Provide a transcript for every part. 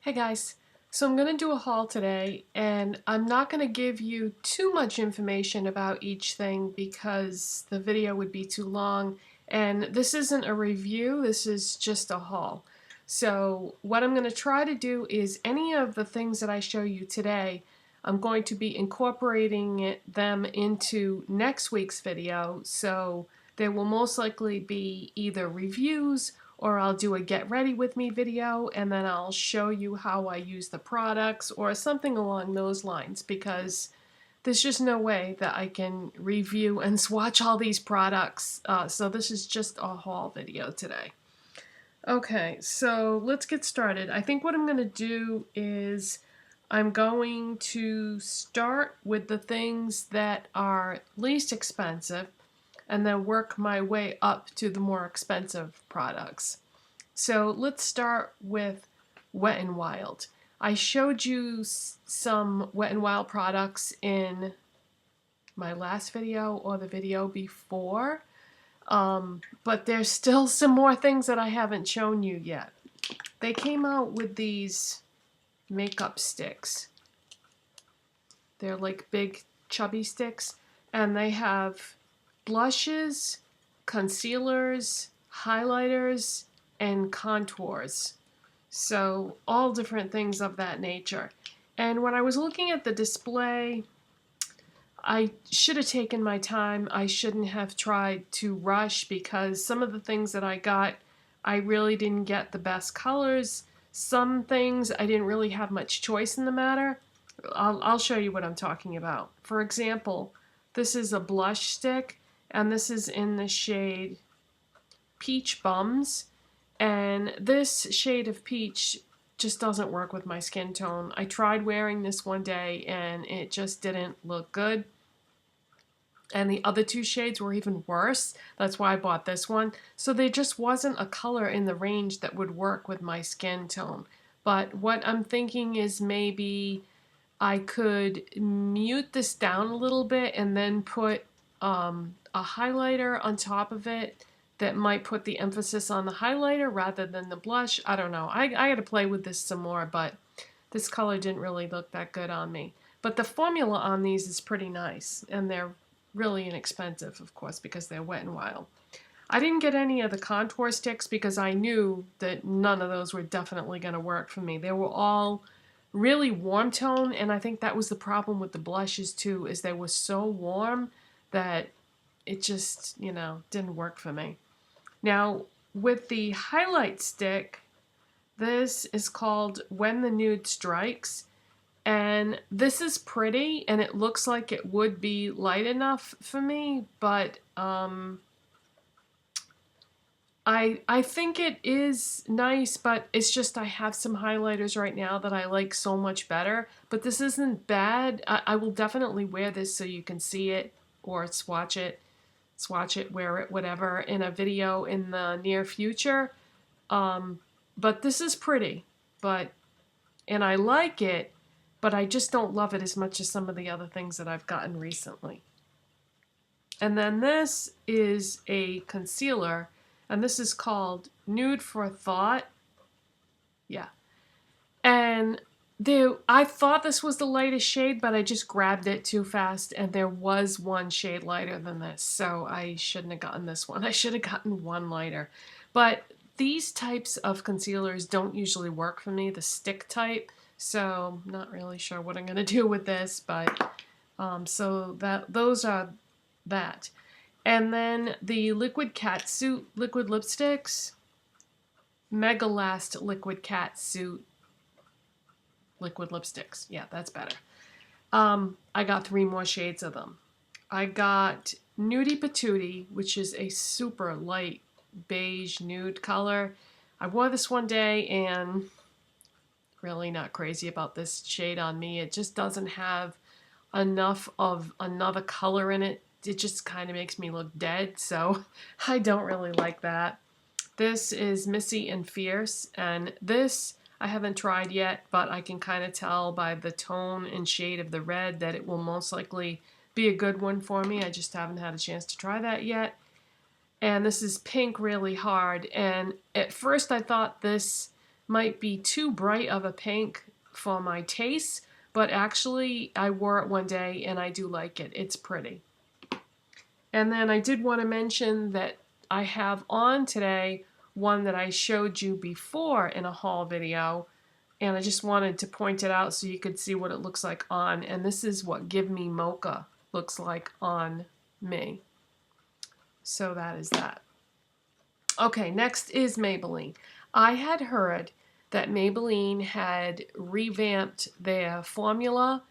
Hey guys, so I'm going to do a haul today and I'm not going to give you too much information about each thing because the video would be too long, and this isn't a review, this is just a haul. So what I'm going to try to do is any of the things that I show you today, I'm going to be incorporating them into next week's video, so there will most likely be either reviews or I'll do a get ready with me video and then I'll show you how I use the products or something along those lines, because there's just no way that I can review and swatch all these products. So this is just a haul video today. Okay, so let's get started. I think what I'm going to do is I'm going to start with the things that are least expensive and then work my way up to the more expensive products. So let's start with Wet n Wild. I showed you some Wet n Wild products in my last video or the video before, but there's still some more things that I haven't shown you yet. They came out with these makeup sticks. They're like big chubby sticks, and they have blushes, concealers, highlighters, and contours. So all different things of that nature. And when I was looking at the display, I should have taken my time. I shouldn't have tried to rush because some of the things that I got, I really didn't get the best colors. Some things I didn't really have much choice in the matter. I'll show you what I'm talking about. For example, this is a blush stick, and this is in the shade Peach Bums. And this shade of peach just doesn't work with my skin tone. I tried wearing this one day and it just didn't look good. And the other two shades were even worse. That's why I bought this one. So there just wasn't a color in the range that would work with my skin tone. But what I'm thinking is maybe I could mute this down a little bit and then put a highlighter on top of it that might put the emphasis on the highlighter rather than the blush. I don't know. I got to play with this some more, but this color didn't really look that good on me. But the formula on these is pretty nice, and they're really inexpensive, of course, because they're Wet n Wild. I didn't get any of the contour sticks because I knew that none of those were definitely going to work for me. They were all really warm tone, and I think that was the problem with the blushes too, is they were so warm that it just, didn't work for me. Now, with the highlight stick, this is called When the Nude Strikes, and this is pretty, and it looks like it would be light enough for me, but I think it is nice, but it's just I have some highlighters right now that I like so much better, but this isn't bad. I will definitely wear this so you can see it or swatch it, wear it, whatever, in a video in the near future. But this is pretty, and I like it, but I just don't love it as much as some of the other things that I've gotten recently. And then this is a concealer, and this is called Nude for Thought. Yeah. And I thought this was the lightest shade, but I just grabbed it too fast, and there was one shade lighter than this, so I shouldn't have gotten this one. I should have gotten one lighter. But these types of concealers don't usually work for me, the stick type, so I'm not really sure what I'm going to do with this, but so those are that. And then the Liquid Catsuit liquid lipsticks, Megalast Liquid Catsuit liquid lipsticks. Yeah, that's better. I got 3 more shades of them. I got Nudie Patootie, which is a super light beige nude color. I wore this one day and really not crazy about this shade on me. It just doesn't have enough of another color in it. It just kind of makes me look dead, so I don't really like that. This is Missy and Fierce, and this I haven't tried yet, but I can kind of tell by the tone and shade of the red that it will most likely be a good one for me. I just haven't had a chance to try that yet. And this is Pink Really Hard, and at first I thought this might be too bright of a pink for my taste, but actually I wore it one day and I do like it. It's pretty. And then I did want to mention that I have on today one that I showed you before in a haul video, and I just wanted to point it out so you could see what it looks like on. And this is what Give Me Mocha looks like on me. So that is that. Okay, next is Maybelline. I had heard that Maybelline had revamped their formula,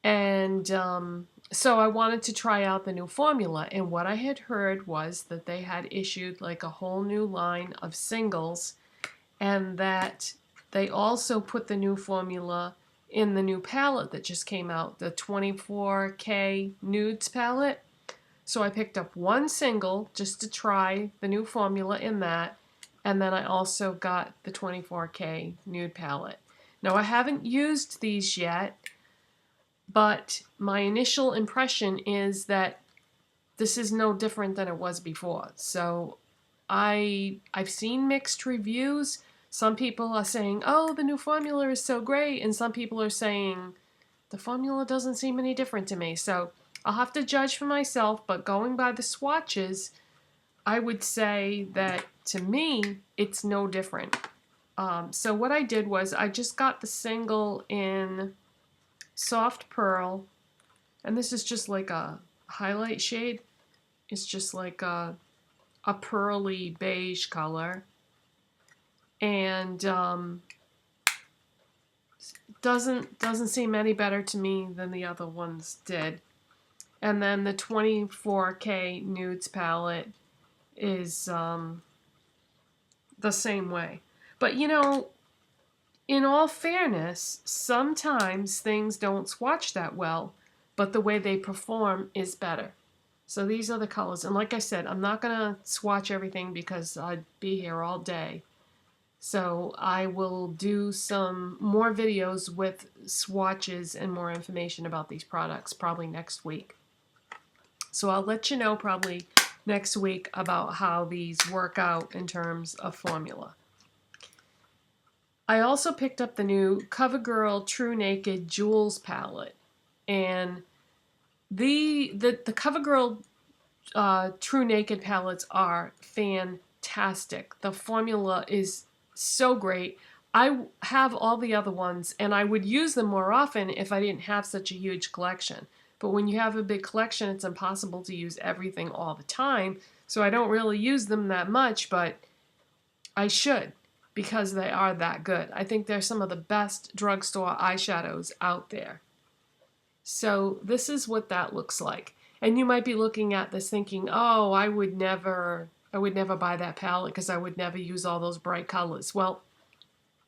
and so I wanted to try out the new formula. And what I had heard was that they had issued like a whole new line of singles, and that they also put the new formula in the new palette that just came out, the 24K Nudes palette. So I picked up one single just to try the new formula in that, and then I also got the 24K Nude palette. Now I haven't used these yet, but my initial impression is that this is no different than it was before. So I've seen mixed reviews. Some people are saying, oh, the new formula is so great, and some people are saying, the formula doesn't seem any different to me. So I'll have to judge for myself, but going by the swatches, I would say that to me, it's no different. So what I did was I just got the single in Soft Pearl, and this is just like a highlight shade. It's just like a pearly beige color, and doesn't seem any better to me than the other ones did. And then the 24K Nudes palette is the same way. But you know, in all fairness, sometimes things don't swatch that well, but the way they perform is better. So these are the colors. And like I said, I'm not going to swatch everything because I'd be here all day. So I will do some more videos with swatches and more information about these products probably next week. So I'll let you know probably next week about how these work out in terms of formula. I also picked up the new CoverGirl True Naked Jewels palette, and the CoverGirl True Naked palettes are fantastic. The formula is so great. I have all the other ones, and I would use them more often if I didn't have such a huge collection. But when you have a big collection, it's impossible to use everything all the time, so I don't really use them that much, but I should, because they are that good. I think they're some of the best drugstore eyeshadows out there. So this is what that looks like. And you might be looking at this thinking, oh, I would never buy that palette because I would never use all those bright colors. Well,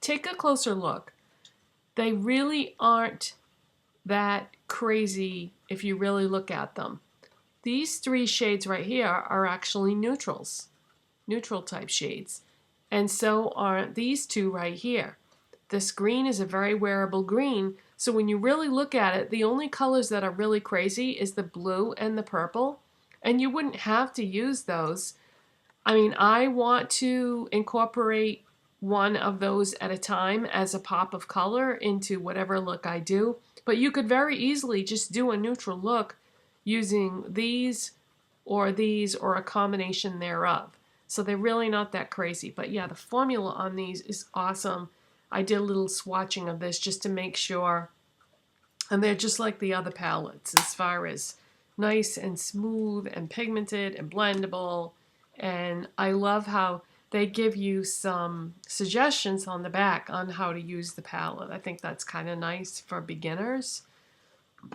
take a closer look. They really aren't that crazy if you really look at them. These three shades right here are actually neutrals, neutral type shades. And so aren't these two right here. This green is a very wearable green, so when you really look at it, the only colors that are really crazy is the blue and the purple, and you wouldn't have to use those. I mean, I want to incorporate one of those at a time as a pop of color into whatever look I do, but you could very easily just do a neutral look using these or a combination thereof. So they're really not that crazy. But yeah, the formula on these is awesome. I did a little swatching of this just to make sure. And they're just like the other palettes as far as nice and smooth and pigmented and blendable. And I love how they give you some suggestions on the back on how to use the palette. I think that's kind of nice for beginners.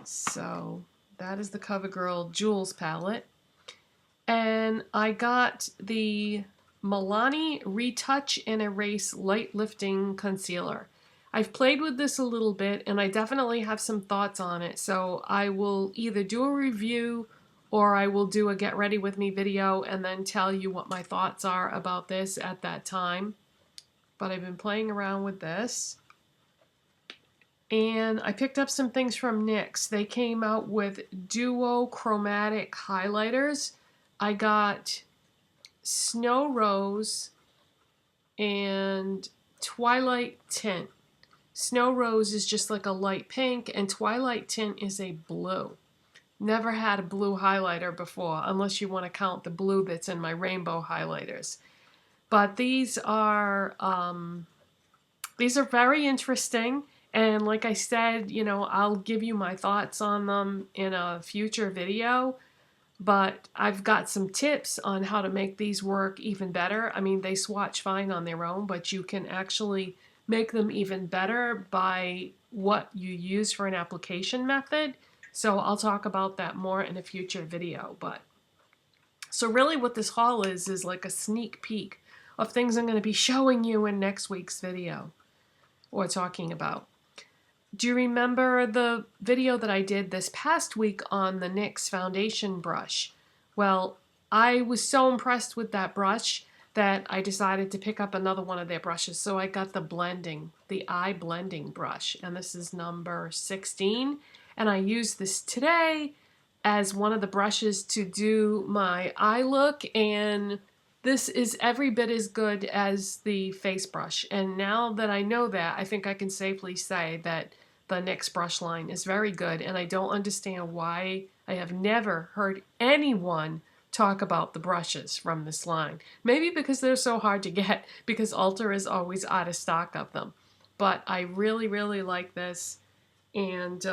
So that is the CoverGirl Jewels palette. And I got the Milani Retouch and Erase Light Lifting Concealer. I've played with this a little bit, and I definitely have some thoughts on it. So I will either do a review or I will do a Get Ready With Me video and then tell you what my thoughts are about this at that time. But I've been playing around with this. And I picked up some things from NYX. They came out with duo chromatic highlighters. I got Snow Rose and Twilight Tint. Snow Rose is just like a light pink, and Twilight Tint is a blue. Never had a blue highlighter before, unless you want to count the blue that's in my rainbow highlighters. But these are very interesting, and like I said, you know, I'll give you my thoughts on them in a future video. But I've got some tips on how to make these work even better. I mean, they swatch fine on their own, but you can actually make them even better by what you use for an application method. So I'll talk about that more in a future video. But so really what this haul is like a sneak peek of things I'm going to be showing you in next week's video or talking about. Do you remember the video that I did this past week on the NYX foundation brush? Well, I was so impressed with that brush that I decided to pick up another one of their brushes. So I got the eye blending brush, and this is number 16. And I used this today as one of the brushes to do my eye look, and this is every bit as good as the face brush. And now that I know that, I think I can safely say that the NYX brush line is very good, and I don't understand why I have never heard anyone talk about the brushes from this line. Maybe because they're so hard to get, because Ulta is always out of stock of them. But I really, really like this, and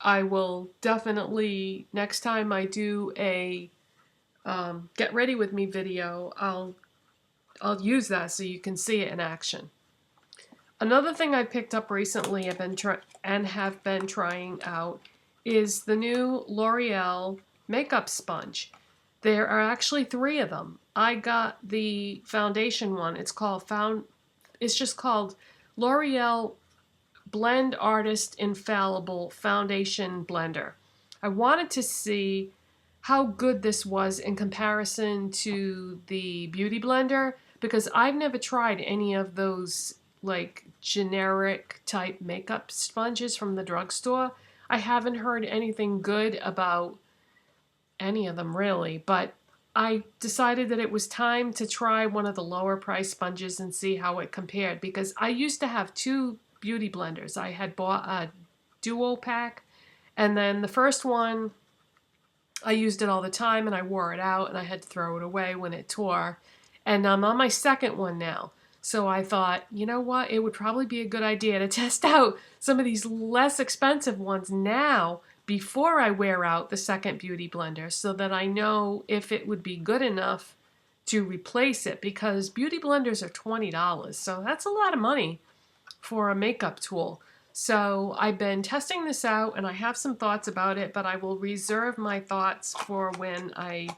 I will definitely, next time I do a get ready with me video, I'll use that so you can see it in action. Another thing I picked up recently have been trying out is the new L'Oreal makeup sponge. There are actually 3 of them. I got the foundation one. It's just called L'Oreal Blend Artist Infallible Foundation Blender. I wanted to see how good this was in comparison to the Beauty Blender, because I've never tried any of those like generic type makeup sponges from the drugstore. I haven't heard anything good about any of them really, but I decided that it was time to try one of the lower price sponges and see how it compared, because I used to have 2 beauty blenders. I had bought a duo pack, and then the first one I used it all the time and I wore it out and I had to throw it away when it tore, and I'm on my second one now. So I thought, you know what, it would probably be a good idea to test out some of these less expensive ones now before I wear out the second beauty blender, so that I know if it would be good enough to replace it, because beauty blenders are $20, so that's a lot of money for a makeup tool. So I've been testing this out and I have some thoughts about it, but I will reserve my thoughts for when I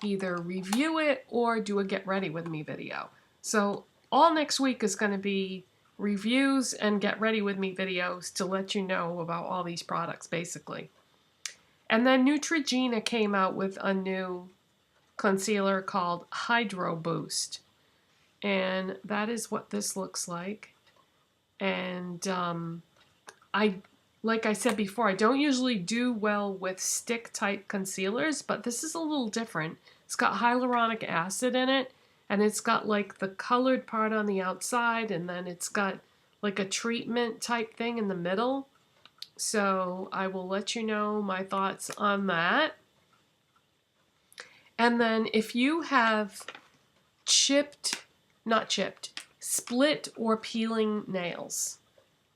either review it or do a get ready with me video. So all next week is going to be reviews and get ready with me videos to let you know about all these products basically. And then Neutrogena came out with a new concealer called Hydro Boost, and that is what this looks like. And like I said before, I don't usually do well with stick type concealers, but this is a little different. It's got hyaluronic acid in it, and it's got like the colored part on the outside, and then it's got like a treatment type thing in the middle. So I will let you know my thoughts on that. And then if you have split or peeling nails,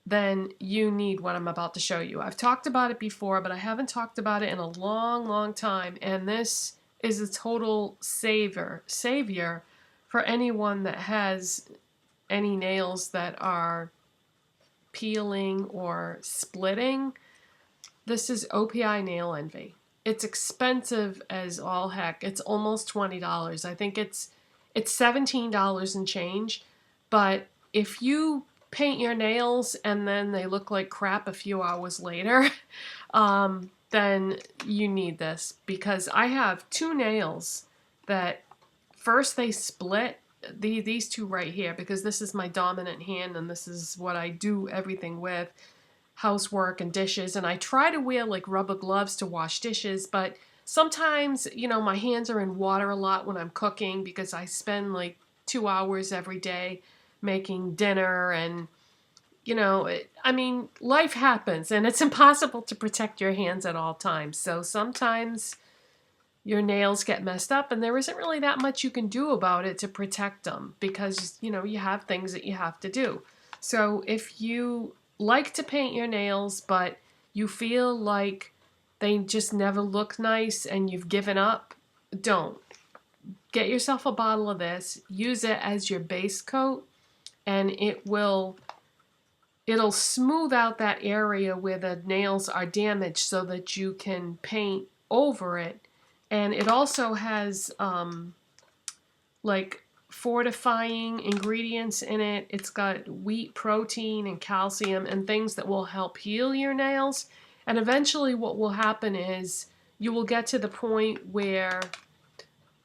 then you need what I'm about to show you. I've talked about it before, but I haven't talked about it in a long, long time, and this is a total savior for anyone that has any nails that are peeling or splitting. This is OPI Nail Envy. It's expensive as all heck. It's almost $20. I think it's $17 and change. But if you paint your nails and then they look like crap a few hours later, then you need this, because I have 2 nails that first they split, these 2 right here, because this is my dominant hand and this is what I do everything with, housework and dishes, and I try to wear like rubber gloves to wash dishes, but sometimes, you know, my hands are in water a lot when I'm cooking, because I spend like 2 hours every day making dinner and, you know, I mean, life happens and it's impossible to protect your hands at all times. So sometimes your nails get messed up and there isn't really that much you can do about it to protect them because, you know, you have things that you have to do. So if you like to paint your nails but you feel like they just never look nice and you've given up, don't. Get yourself a bottle of this, use it as your base coat, and it'll smooth out that area where the nails are damaged so that you can paint over it. And it also has like fortifying ingredients in it. It's got wheat protein and calcium and things that will help heal your nails. And eventually what will happen is you will get to the point where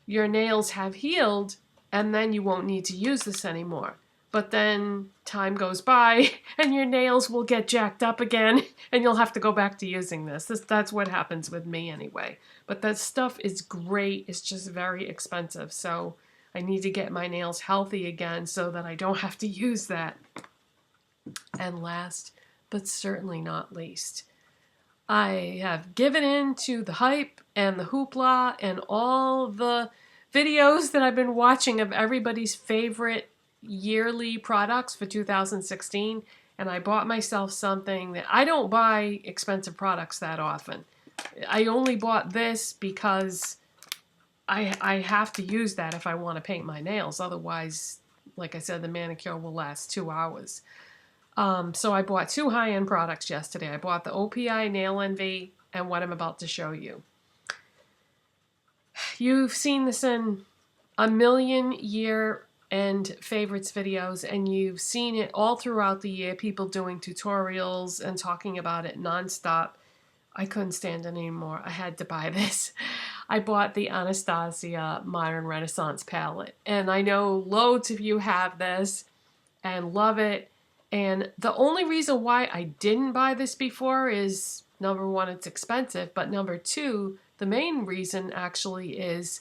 your nails have healed and then you won't need to use this anymore. But then time goes by and your nails will get jacked up again and you'll have to go back to using this. That's what happens with me anyway. But that stuff is great. It's just very expensive. So I need to get my nails healthy again so that I don't have to use that. And last, but certainly not least, I have given in to the hype and the hoopla and all the videos that I've been watching of everybody's favorite yearly products for 2016, and I bought myself something that I don't buy expensive products that often. I only bought this because I have to use that if I want to paint my nails. Otherwise, like I said, the manicure will last 2 hours. So I bought 2 high-end products yesterday. I bought the OPI Nail Envy and what I'm about to show you. You've seen this in a million year-end favorites videos, and you've seen it all throughout the year, people doing tutorials and talking about it nonstop. I couldn't stand it anymore. I had to buy this. I bought the Anastasia Modern Renaissance palette, and I know loads of you have this and love it. And the only reason why I didn't buy this before is, number one, it's expensive, but number two, the main reason actually is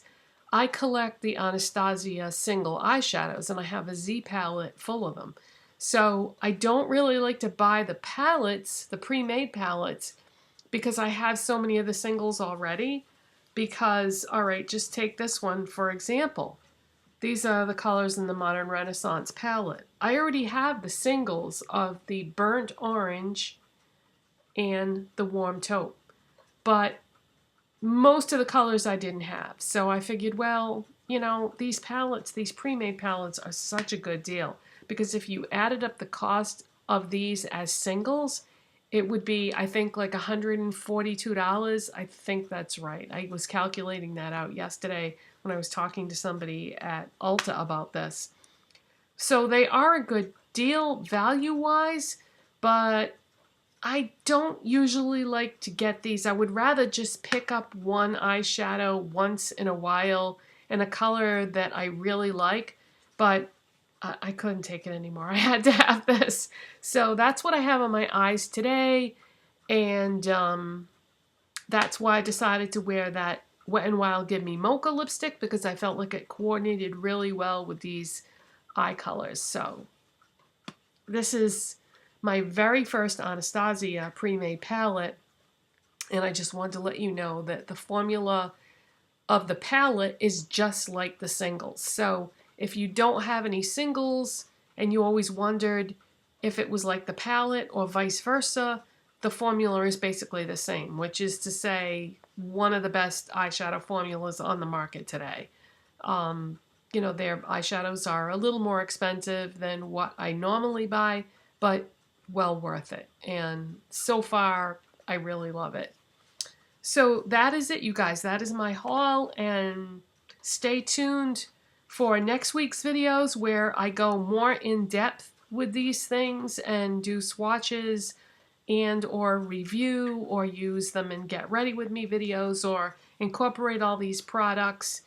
I collect the Anastasia single eyeshadows and I have a Z palette full of them. So I don't really like to buy the palettes, the pre-made palettes, because I have so many of the singles already. Because, all right, just take this one for example. These are the colors in the Modern Renaissance palette. I already have the singles of the burnt orange and the warm taupe, but most of the colors I didn't have. So I figured, well, you know, these palettes, these pre-made palettes are such a good deal because if you added up the cost of these as singles, it would be, I think, like $142. I think that's right. I was calculating that out yesterday when I was talking to somebody at Ulta about this. So they are a good deal value-wise, but I don't usually like to get these. I would rather just pick up one eyeshadow once in a while in a color that I really like, but I couldn't take it anymore. I had to have this. So that's what I have on my eyes today, and that's why I decided to wear that Wet n Wild Give Me Mocha lipstick because I felt like it coordinated really well with these eye colors. So this is my very first Anastasia pre-made palette, and I just wanted to let you know that the formula of the palette is just like the singles. So if you don't have any singles and you always wondered if it was like the palette or vice versa, the formula is basically the same, which is to say one of the best eyeshadow formulas on the market today. You know, their eyeshadows are a little more expensive than what I normally buy, but well worth it. And so far, I really love it. So that is it, you guys. That is my haul, and stay tuned for next week's videos where I go more in depth with these things and do swatches and or review or use them and get ready with me videos or incorporate all these products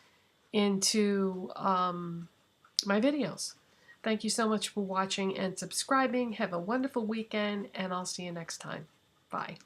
into my videos. Thank you so much for watching and subscribing. Have a wonderful weekend, and I'll see you next time. Bye.